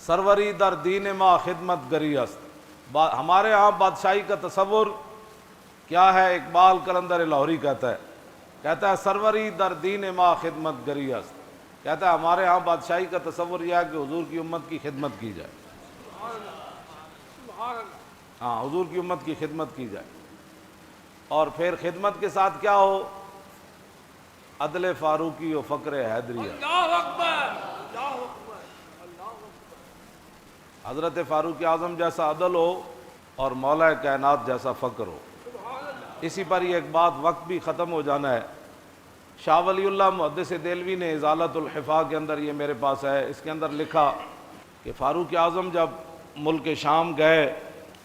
سروری در دین ما خدمت گری است. ہمارے ہاں بادشاہی کا تصور کیا ہے؟ اقبال قلندر لاہوری کہتا ہے سروری در دین ما خدمت گری است. کہتا ہے ہمارے ہاں بادشاہی کا تصور یہ ہے کہ حضور کی امت کی خدمت کی جائے. ہاں، حضور کی امت کی خدمت کی جائے. اور پھر خدمت کے ساتھ کیا ہو؟ عدل فاروقی و فقر حیدریہ. حضرت فاروق اعظم جیسا عدل ہو اور مولا کائنات جیسا فقر ہو. اسی پر یہ ایک بات، وقت بھی ختم ہو جانا ہے. شاہ ولی اللہ محدث دہلوی نے ازالۃ الحفاظ کے اندر، یہ میرے پاس ہے، اس کے اندر لکھا کہ فاروق اعظم جب ملک شام گئے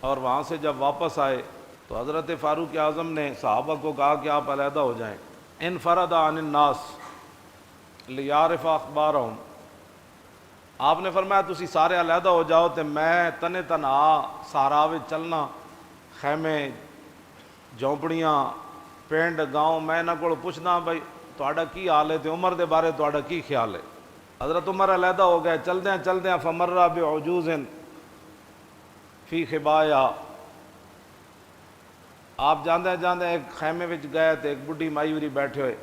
اور وہاں سے جب واپس آئے تو حضرت فاروق اعظم نے صحابہ کو کہا کہ آپ علیحدہ ہو جائیں. انفرد عن الناس لیعرف اخبارہم. آپ نے فرمایا تسی سارے علیحدہ ہو جاؤ تے میں تنے تنہا صحرا وچ چلنا، خیمے، جھونپڑیاں، پنڈ، گاؤں، میں انہاں کول پوچھنا بھائی تہاڈا کی حال ہے تے عمر دے بارے تہاڈا کی خیال ہے. حضرت عمر علیحدہ ہو گئے. چلدیاں فمر بعجوز فی خبایا. آپ جاندے ایک خیمے وچ گئے تے ایک بڈھی مائی ہوری بیٹھے ہوئے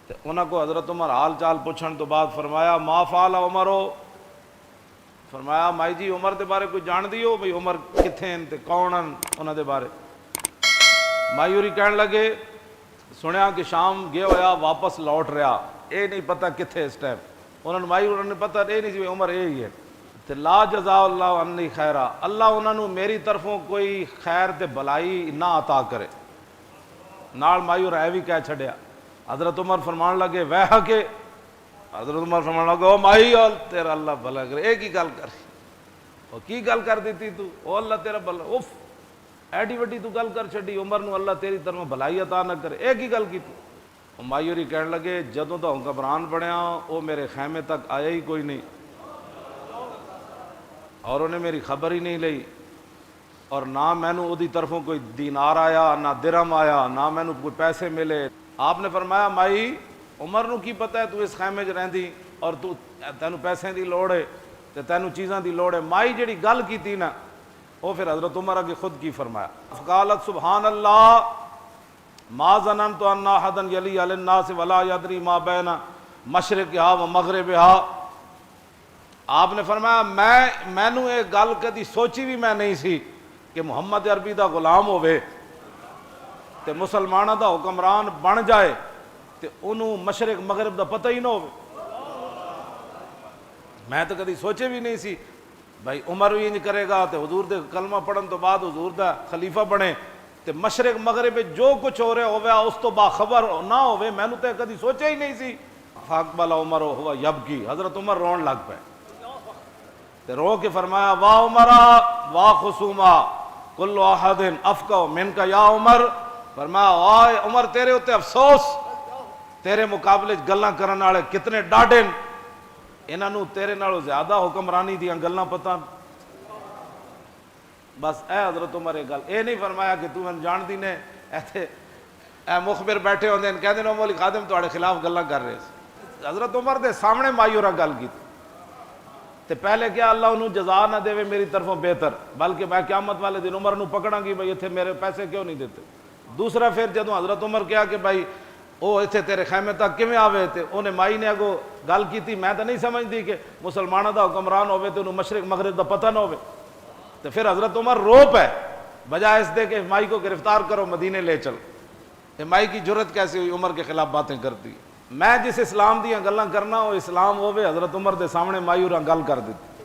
تے انہاں کو حضرت عمر حال چال پوچھن تو بعد فرمایا ما فعل عمرو. فرمایا مائی جی عمر دے بارے کوئی جان دیو بھئی عمر کتھے ہیں تے کون ہیں انہاں دے بارے. مائی ہوری کہن لگے سنیا کہ شام گیا ہویا واپس لوٹ رہا، اے نہیں پتہ کتھے اس ٹائم. انہوں نے مائی انہوں نے پتہ اے نہیں سی عمر اے ہی ہے. تے لا جزا اللہ عنی خیرہ. اللہ انہوں نے میری طرفوں کوئی خیر تے بلائی نہ عطا کرے. نال مائی اور اے بھی کہہ چھڑیا. حضرت عمر فرمان لگے ویہ کے. حضرت عمر فرمان لگے او مائی اور تیرا اللہ بھلا کرے. ایک ہی گل کر او کی گل کر دیتی تو او اللہ تیرا بھلا. اف ایڈی وڈی تو گل کر چھڑی. عمر نو اللہ تیری طرف بھلائی عطا نہ کرے. ایک ہی گل کی تو. مایوری کہنے لگے جدوں تو گھبران بڑھیا وہ میرے خیمے تک آیا ہی کوئی نہیں اور انہیں میری خبر ہی نہیں لئی اور نہ مینوں اودی طرفوں کوئی دینار آیا نہ درہم آیا نہ مینوں کوئی پیسے ملے. آپ نے فرمایا مائی عمر نو کی پتہ ہے تو اس خیمے 'چ رہندی اور تو تینوں پیسے دی لوڑ ہے تے تینوں چیزاں دی لوڑ ہے. مائی جڑی گل کیتی نا وہ پھر حضرت عمر اگے خود کی فرمایا فقالت سبحان اللہ ما ظننت ان احدا یلی علی الناس ولا یدری ما بین مشرقھا و مغربھا. آپ نے فرمایا مینوں یہ گل کدی سوچی بھی میں نہیں سی کہ محمد عربی دا غلام ہوئے تے مسلمانہ دا حکمران بن جائے تے انہوں مشرق مغرب دا پتہ ہی نہ ہوئے. میں تو کدی سوچے بھی نہیں سی بھائی عمر بھی انج کرے گا تے حضور دے کلمہ پڑھن تو بعد حضور دا خلیفہ بنے تے مشرق مغرب جو کچھ ہو رہا ہویا اس تو باخبر نہ ہوئے. میں نے تو کدی سوچا ہی نہیں سی. فاقبل عمر ہوا یبکی. حضرت عمر رون لگ پے تے رو کے فرمایا واہ عمرہ واہ خصومہ کل احد افقہ منک یا عمر. فرمایا آئے عمر تیرے ہوتے افسوس تیرے مقابلے گلاں کرن والے کتنے ڈاڈے انہاں نوں تیرے نالوں زیادہ حکمرانی دیاں گلاں پتہ. بس اے حضرت عمر ایک گل اے نہیں فرمایا کہ تو میں جان دی نے ایتھے اے مخبر بیٹھے ہوندے ہیں کہندے نے مولی خادم تواڈے خلاف گلاں کر رہے سی. حضرت عمر دے سامنے مایورہ گل کی تے پہلے کیا اللہ انہوں جزا نہ دے میری طرفوں بہتر بلکہ میں قیامت والے دن عمر نو پکڑاں گی بھائی ایتھے میرے پیسے کیوں نہیں دیتے. دوسرا پھر جدوں حضرت عمر کہا کہ بھائی او ایتھے تیرے خیمے تک کیویں آوے تے انہیں مائی نے اگو گل کیتی میں تو نہیں سمجھتی کہ مسلمانہ دا حکمران ہوئے تے انہوں مشرق مغرب دا پتہ نہ ہوئے. تو پھر حضرت عمر رو پے بجائے اس دے کہ مائی کو گرفتار کرو مدینے لے چل. مائی کی جرت کیسے ہوئی عمر کے خلاف باتیں کرتی. میں جس اسلام دیاں گلاں کرنا وہ اسلام ہوئے حضرت عمر دے سامنے مائی اور گل کر دیتی.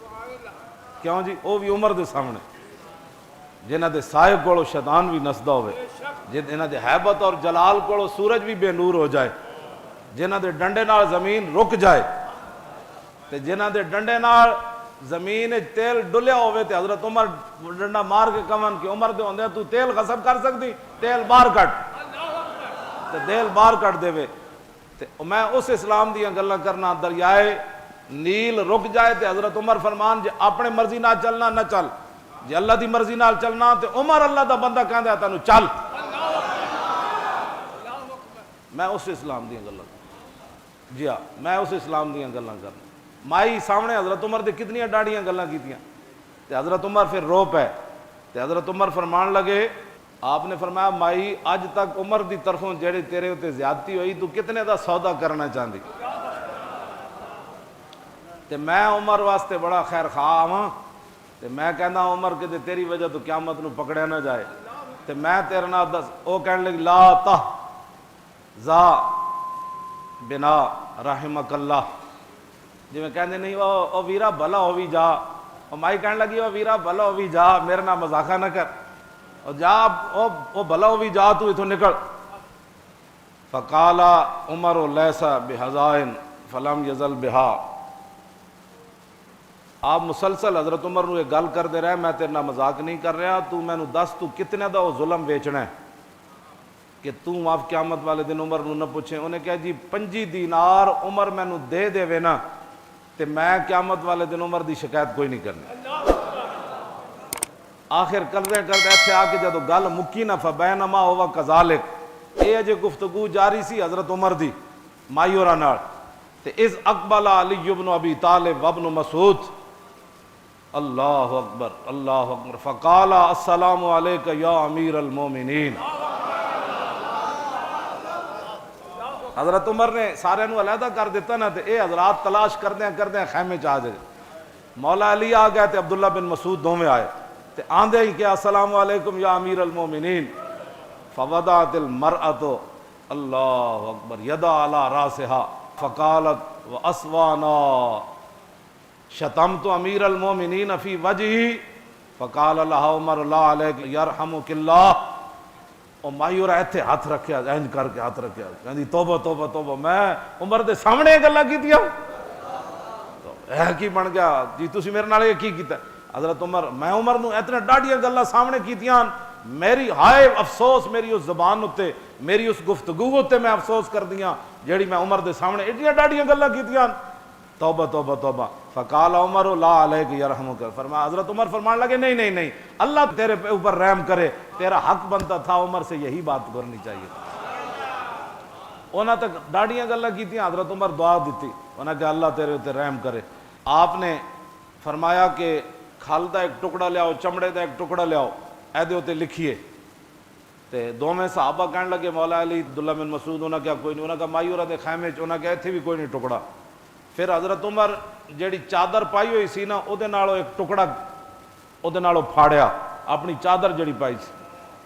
کیوں جی وہ بھی عمر دے سامنے جنہ دے سائے کولو شیطان بھی نسدا ہوئے جنہ دے حیبت اور جلال کولو سورج بھی بے نور ہو جائے جنہ دے ڈنڈے نال زمین رک جائے تے جنہ دے ڈنڈے نال زمین تیل ڈلیا ہوئے تے حضرت عمر ڈنڈا مار کے کمن کہ عمر دے ہوندے تو تیل غصب کر سکتی تیل باہر کٹ تے تیل باہر کٹ دے وے. تے میں اس اسلام دیاں گلاں کرنا دریائے نیل رک جائے تے حضرت عمر فرمان جے اپنے مرضی نال چلنا نہ چل جے اللہ دی مرضی نال چلنا تے عمر اللہ دا بندہ کہندا ہے تینوں چل. میں اس اسلام دیاں گلاں جی ہاں میں اس اسلام دیاں گلاں کرنا مائی سامنے حضرت عمر دے کتنی ڈاڑیاں گلاں کیتیاں تے حضرت عمر پھر رو پے تے حضرت عمر فرمان لگے، آپ نے فرمایا مائی اج تک عمر دی طرفوں جڑے تیرے ہوتے زیادتی ہوئی تو کتنے دا سودا کرنا چاہندی تے میں عمر واسطے بڑا خیر خواہ ہاں تے میں کہنا عمر کہ تیری وجہ تو قیامت نو پکڑیا نہ جائے تے میں تیرے نال دس او کہنے لگی لا تحزا بنا رحمک اللہ، جی میں کہندے نہیں او ویرا بھلا ہووی جا، او مائی کہنے لگی او ویرا بھلا ہووی جا، میرے نال مذاقہ نہ کر، او جا او بھلا ہووی جا تو اتھوں نکل۔ فقال عمر لیس بحزائن فلم یزل بہا، آپ مسلسل حضرت عمر نو یہ گل کر دے رہے میں تیرے نال مذاق نہیں کر رہا، تو میں نو دس تو کتنے دا وہ ظلم ویچنا ہے کہ تو آپ قیامت والے دن عمر نو نہ پوچھیں۔ انہیں کہا جی 5 دینار عمر میں نو دے دے وے نا تے میں قیامت والے دن عمر دی شکایت کوئی نہیں کرنی۔ آخر کرتے کرتے ایتھے آ کے جدو گل مکی نہ فبینما ہوا کذالک، اے اجے گفتگو جاری سی حضرت عمر دی مائی ہوراں نال تے اذ اقبل علی بن ابی طالب وابن مسعود، اللہ اکبر اللہ اکبر، فقال السلام علیک یا امیر المومنین۔ حضرت عمر نے سارے نو علیحدہ کر دیتا نا تے اے حضرات تلاش کردیں خیمے چ آ جائے، مولا علی آ گئے تے عبداللہ بن مسعود دوویں آئے تے آندے ہی کیا السلام علیکم یا امیر المومنین، فوضعت المرأۃ اللہ اکبر یدا علی راسها فقالت واسوانا شتمت امیر المومنین فی وجہی فقال لها عمر لا علیک یرحمک اللہ، اور مائی اور ایتھے ہاتھ رکھیا اینج کر کے ہاتھ رکھیا کہندی توبہ توبہ توبہ، میں عمر دے سامنے گلاں کیتیاں تو اے کی بن گیا جی تسی میرے نال کی کیتا؟ حضرت عمر میں عمر نو اتنے ڈاڈیاں گلاں سامنے کیتیاں، میری ہائے افسوس میری اس زبان اتے میری اس گفتگو اتے میں افسوس کر دیاں جیڑی میں عمر دے سامنے ایڈیاں ڈاڈیاں گلاں کیتیاں، توبہ توبہ توبہ۔ فقال عمر لا علیک یرحمک، فرمایا حضرت عمر فرمان لگے نہیں نہیں نہیں اللہ تیرے پہ اوپر رحم کرے، تیرا حق بنتا تھا عمر سے یہی بات کرنی چاہیے تھا۔ انہاں تک ڈاڈیاں گلاں کیتیاں، حضرت عمر دعا دیتی انہاں کہ اللہ تیرے اوپر رحم کرے۔ آپ نے فرمایا کہ کھال دا ایک ٹکڑا لیاؤ، چمڑے دا ایک ٹکڑا لیاؤ، اے دے اوتے لکھیے تے دوویں صحابہ کہنے لگے مولا علی عبداللہ بن مسعود انہاں کیا کوئی نہیں، انہاں کہا مائی ہوراں دے خیمے چ، انہاں کہا ایتھے بھی کوئی نہیں ٹکڑا۔ پھر حضرت عمر جیڑی چادر پائی ہوئی سی نا او دے نالوں ایک ٹکڑا او دے نالوں پھاڑیا، اپنی چادر جڑی پائی سی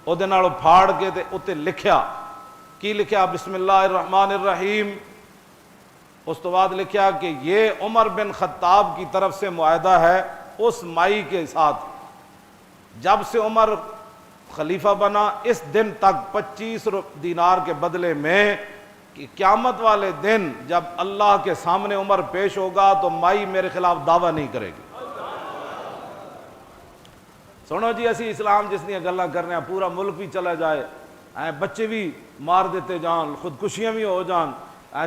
او دے نالوں پھاڑ کے تے اوتے لکھیا، کی لکھیا؟ بسم اللہ الرحمن الرحیم۔ اس تو بعد لکھیا کہ یہ عمر بن خطاب کی طرف سے معاہدہ ہے اس مائی کے ساتھ، جب سے عمر خلیفہ بنا اس دن تک 25 دینار کے بدلے میں کہ قیامت والے دن جب اللہ کے سامنے عمر پیش ہوگا تو مائی میرے خلاف دعویٰ نہیں کرے گی۔ سنو جی اسی اسلام جس نے گلاں کرنے ہیں، پورا ملک بھی چلا جائے، بچے بھی مار دیتے جان، خودکشیاں بھی ہو جان،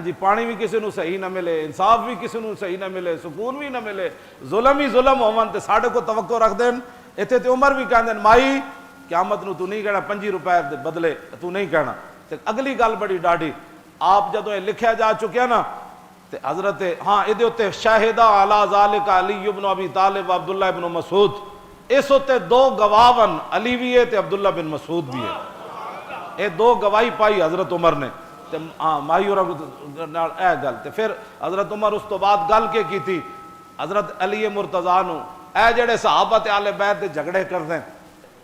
جی پانی بھی کسی نو صحیح نہ ملے، انصاف بھی کسی نو صحیح نہ ملے، سکون بھی نہ ملے، ظلم ہی ظلم ہون تے ساڈے کو توقع رکھ دین۔ ایتھے تے عمر بھی کہندے مائی قیامت نو تو نہیں کہنا 5 روپے دے بدلے تو نہیں کہنا۔ تے اگلی گل بڑی ڈاڈی، آپ جدوں یہ لکھیا جا چکیا نا تے حضرت ہاں ادھے اتے شاہدہ علی ذالک علی بن ابی طالب و عبداللہ بن مسعود، اس اتے 2 گواہن علی بھی ہے تے عبداللہ بن مسعود بھی ہے، یہ 2 گواہی پائی حضرت عمر نے تے ہاں مائی اور اے گل تے پھر حضرت عمر اس تو بعد گل کے کی تھی حضرت علی مرتضیٰ نو، اے جڑے صحابہ تے اہل بیت دے جھگڑے کرتے ہیں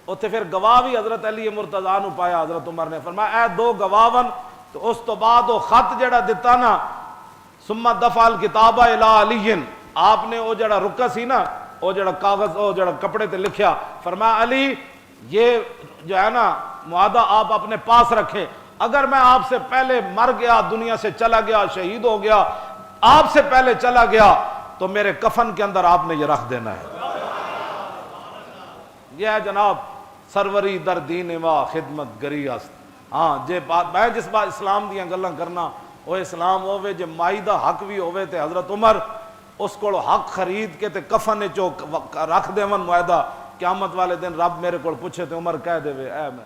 اوتھے پھر گواہ بھی حضرت علی مرتضیٰ نو پایا، حضرت عمر نے فرمایا اے 2 گواہن، تو اس تو بعد وہ خط جڑا دیتا نا ثم دفع الکتاب الی علی، آپ نے وہ جڑا رکا سی نا وہ جڑا کاغذ وہ جڑا کپڑے تے لکھیا، فرمایا علی یہ جو ہے نا معاہدہ آپ اپنے پاس رکھیں، اگر میں آپ سے پہلے مر گیا، دنیا سے چلا گیا، شہید ہو گیا، آپ سے پہلے چلا گیا تو میرے کفن کے اندر آپ نے یہ رکھ دینا ہے۔ یہ ہے جناب سروری در دین و خدمت گری است۔ ہاں جے بات میں جس بات اسلام دیاں گلاں کرنا وہ اسلام ہووے جے مائی دا حق بھی ہووے تے حضرت عمر اس کو حق خرید کے تے کفن چو رکھ دیون معاہدہ، قیامت والے دن رب میرے کو پوچھے تے عمر کہہ دے اے میں